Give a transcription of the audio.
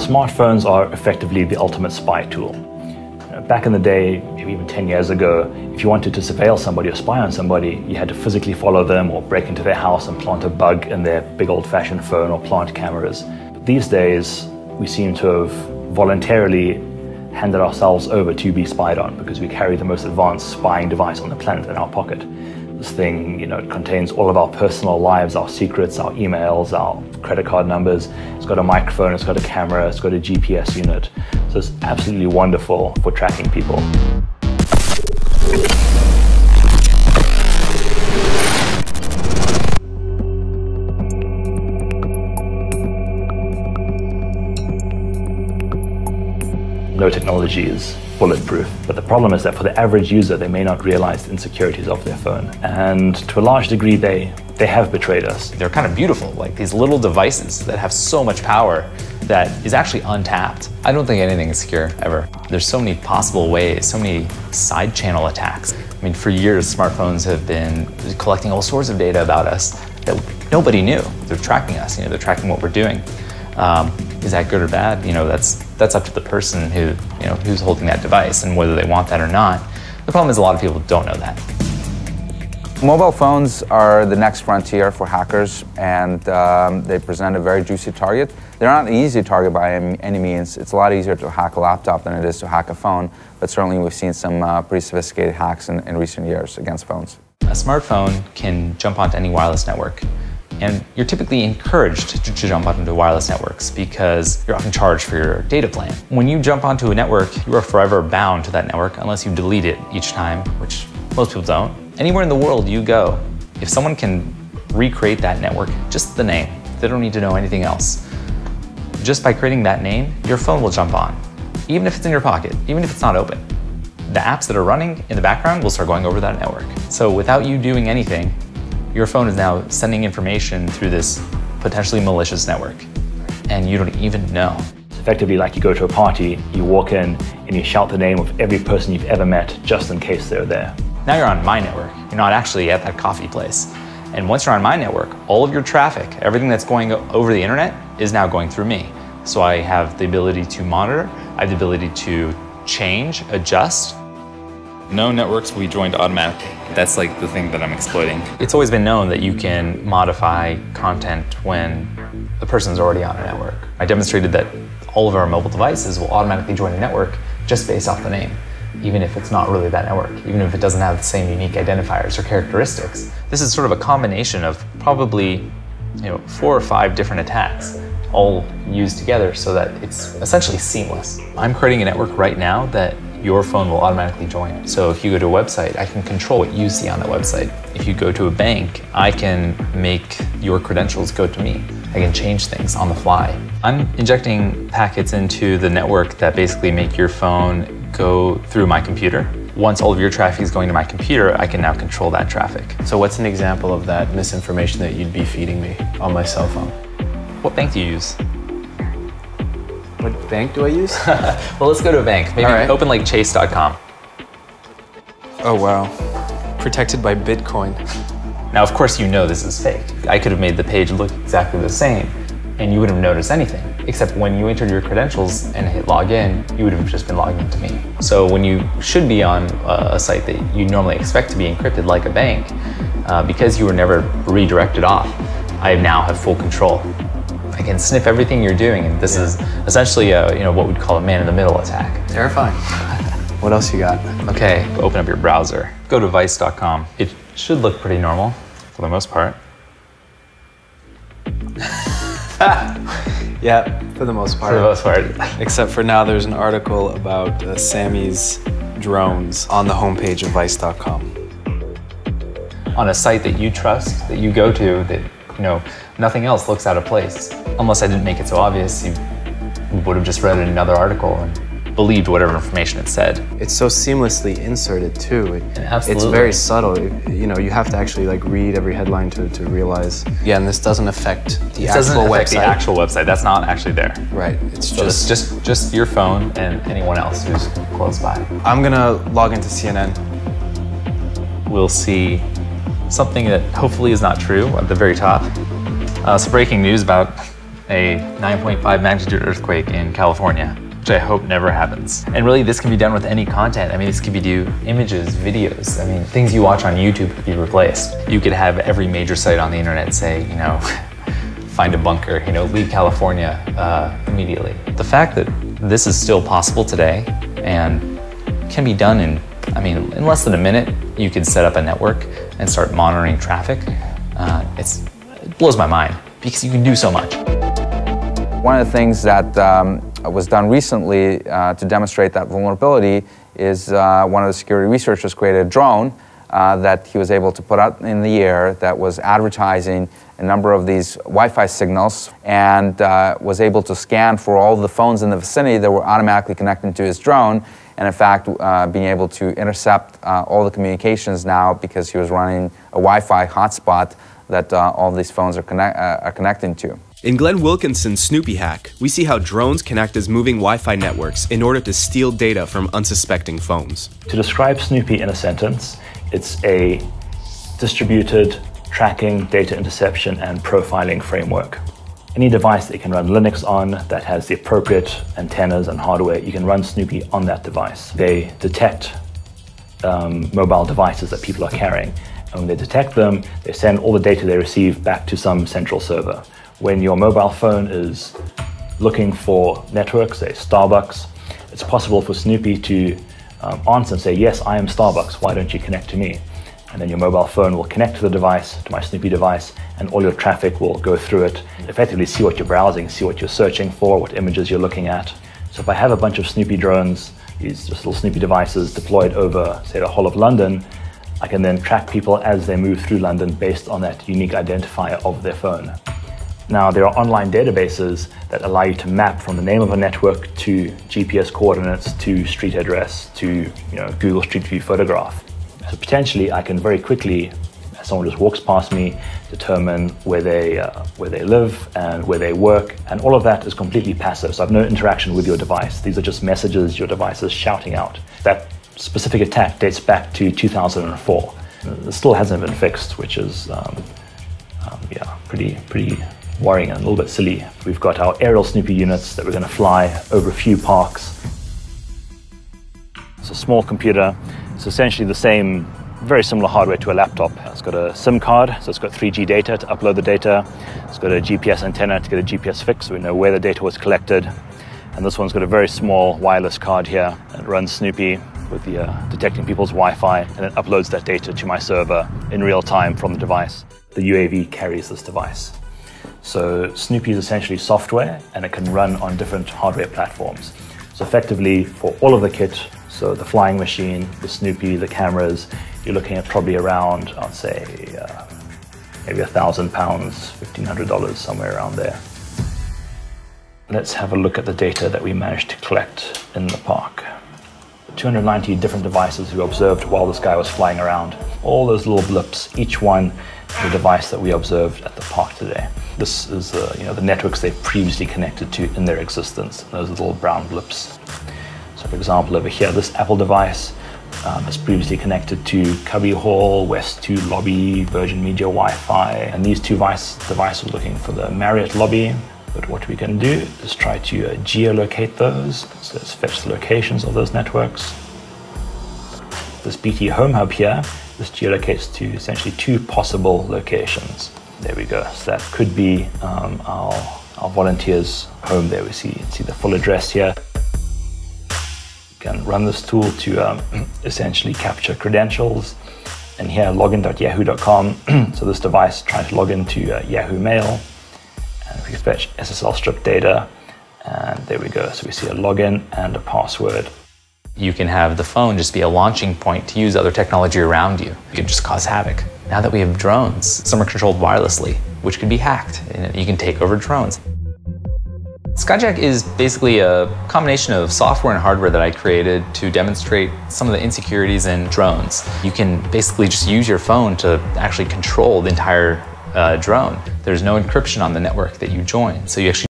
Smartphones are effectively the ultimate spy tool. Back in the day, maybe even 10 years ago, if you wanted to surveil somebody or spy on somebody, you had to physically follow them or break into their house and plant a bug in their big old-fashioned phone or plant cameras. But these days, we seem to have voluntarily handed ourselves over to be spied on because we carry the most advanced spying device on the planet in our pocket. This thing, it contains all of our personal lives, our secrets, our emails, our credit card numbers. It's got a microphone, it's got a camera, it's got a GPS unit. So it's absolutely wonderful for tracking people. No technology is bulletproof, but the problem is that for the average user, they may not realize the insecurities of their phone. And to a large degree, they have betrayed us. They're kind of beautiful, like these little devices that have so much power that is actually untapped. I don't think anything is secure, ever. There's so many possible ways, so many side channel attacks. I mean, for years, smartphones have been collecting all sorts of data about us that nobody knew. They're tracking us, they're tracking what we're doing. Is that good or bad? That's up to the person who's holding that device and whether they want that or not. The problem is a lot of people don't know that. Mobile phones are the next frontier for hackers, and they present a very juicy target. They're not an easy target by any means. It's a lot easier to hack a laptop than it is to hack a phone, but certainly we've seen some pretty sophisticated hacks in recent years against phones. A smartphone can jump onto any wireless network. And you're typically encouraged to jump onto wireless networks because you're often charged for your data plan. When you jump onto a network, you are forever bound to that network unless you delete it each time, which most people don't. Anywhere in the world you go, if someone can recreate that network, just the name, they don't need to know anything else. Just by creating that name, your phone will jump on, even if it's in your pocket, even if it's not open. The apps that are running in the background will start going over that network. So without you doing anything, your phone is now sending information through this potentially malicious network, and you don't even know. It's effectively like you go to a party, you walk in, and you shout the name of every person you've ever met just in case they're there. Now you're on my network. You're not actually at that coffee place. And once you're on my network, all of your traffic, everything that's going over the internet is now going through me. So I have the ability to monitor, I have the ability to change, adjust. No networks will be joined automatically. That's like the thing that I'm exploiting. It's always been known that you can modify content when the person's already on a network. I demonstrated that all of our mobile devices will automatically join a network just based off the name, even if it's not really that network, even if it doesn't have the same unique identifiers or characteristics. This is sort of a combination of probably 4 or 5 different attacks all used together so that it's essentially seamless. I'm creating a network right now that your phone will automatically join. So if you go to a website, I can control what you see on that website. If you go to a bank, I can make your credentials go to me. I can change things on the fly. I'm injecting packets into the network that basically make your phone go through my computer. Once all of your traffic is going to my computer, I can now control that traffic. So what's an example of that misinformation that you'd be feeding me on my cell phone? What bank do you use? What bank do I use? Well, let's go to a bank. Maybe open like chase.com. Oh, wow. Protected by Bitcoin. Now, of course, this is fake. I could have made the page look exactly the same, and you wouldn't have noticed anything. Except when you entered your credentials and hit login, you would have just been logged into me. So when you should be on a site that you normally expect to be encrypted like a bank, because you were never redirected off, I now have full control. I can sniff everything you're doing, and this is essentially what we'd call a man-in-the-middle attack. Terrifying. What else you got? Okay, open up your browser. Go to vice.com. It should look pretty normal for the most part. Yeah, for the most part. For the most part. Except for now there's an article about Sammy's drones on the homepage of vice.com. On a site that you trust, that you go to, that nothing else looks out of place. Unless I didn't make it so obvious, you would have just read another article and believed whatever information it said. It's so seamlessly inserted too. Absolutely. It's very subtle. You have to actually read every headline to realize. Yeah, and this doesn't affect the actual website. The actual website. That's not actually there. Right. It's just your phone and anyone else who's close by. I'm gonna log into CNN. We'll see something that hopefully is not true at the very top. Some breaking news about a 9.5 magnitude earthquake in California, which I hope never happens. And really, this can be done with any content. I mean, this could be images, videos. I mean, things you watch on YouTube could be replaced. You could have every major site on the internet say, you know, find a bunker, you know, leave California immediately. The fact that this is still possible today and can be done in less than a minute, you could set up a network and start monitoring traffic. It blows my mind because you can do so much. One of the things that was done recently to demonstrate that vulnerability is one of the security researchers created a drone that he was able to put out in the air that was advertising a number of these Wi-Fi signals and was able to scan for all the phones in the vicinity that were automatically connected to his drone, and in fact being able to intercept all the communications now because he was running a Wi-Fi hotspot that all these phones are connecting to. In Glenn Wilkinson's Snoopy hack, we see how drones can act as moving Wi-Fi networks in order to steal data from unsuspecting phones. To describe Snoopy in a sentence, it's a distributed tracking, data interception, and profiling framework. Any device that you can run Linux on that has the appropriate antennas and hardware, you can run Snoopy on that device. They detect mobile devices that people are carrying. And when they detect them, they send all the data they receive back to some central server. When your mobile phone is looking for networks, say Starbucks, it's possible for Snoopy to answer and say, yes, I am Starbucks, why don't you connect to me? And then your mobile phone will connect to the device, to my Snoopy device, and all your traffic will go through it, effectively see what you're browsing, see what you're searching for, what images you're looking at. So if I have a bunch of Snoopy drones, these just little Snoopy devices deployed over, say, the whole of London, I can then track people as they move through London based on that unique identifier of their phone. Now, there are online databases that allow you to map from the name of a network to GPS coordinates to street address to Google Street View photograph. So potentially, I can very quickly, as someone just walks past me, determine where they live and where they work, and all of that is completely passive. So I have no interaction with your device. These are just messages your device is shouting out. That specific attack dates back to 2004. It still hasn't been fixed, which is pretty worrying and a little bit silly. We've got our aerial Snoopy units that we're going to fly over a few parks. It's a small computer. It's essentially the same, very similar hardware to a laptop. It's got a SIM card, so it's got 3G data to upload the data. It's got a GPS antenna to get a GPS fix, so we know where the data was collected. And this one's got a very small wireless card here. It runs Snoopy with the detecting people's Wi-Fi, and it uploads that data to my server in real time from the device. The UAV carries this device. So Snoopy is essentially software, and it can run on different hardware platforms. So effectively, for all of the kit, so the flying machine, the Snoopy, the cameras, you're looking at probably around, I'd say, maybe £1,000, $1,500, somewhere around there. Let's have a look at the data that we managed to collect in the park. 290 different devices we observed while this guy was flying around. All those little blips, each one the device that we observed at the park today. This is the networks they've previously connected to in their existence. Those little brown blips. So for example, over here, this Apple device is previously connected to Cubby Hall, West 2 Lobby, Virgin Media Wi-Fi, and these two devices are looking for the Marriott lobby. But what we can do is try to geolocate those. So let's fetch the locations of those networks. This BT Home Hub here, this geolocates to essentially two possible locations. There we go. So that could be our volunteer's home there. We see the full address here. We can run this tool to essentially capture credentials. And here, login.yahoo.com. So this device trying to log into Yahoo Mail. And we fetch SSL strip data. And there we go. So we see a login and a password. You can have the phone just be a launching point to use other technology around you. You can just cause havoc. Now that we have drones, some are controlled wirelessly, which can be hacked, and you can take over drones. Skyjack is basically a combination of software and hardware that I created to demonstrate some of the insecurities in drones. You can basically just use your phone to actually control the entire drone. There's no encryption on the network that you join, so you actually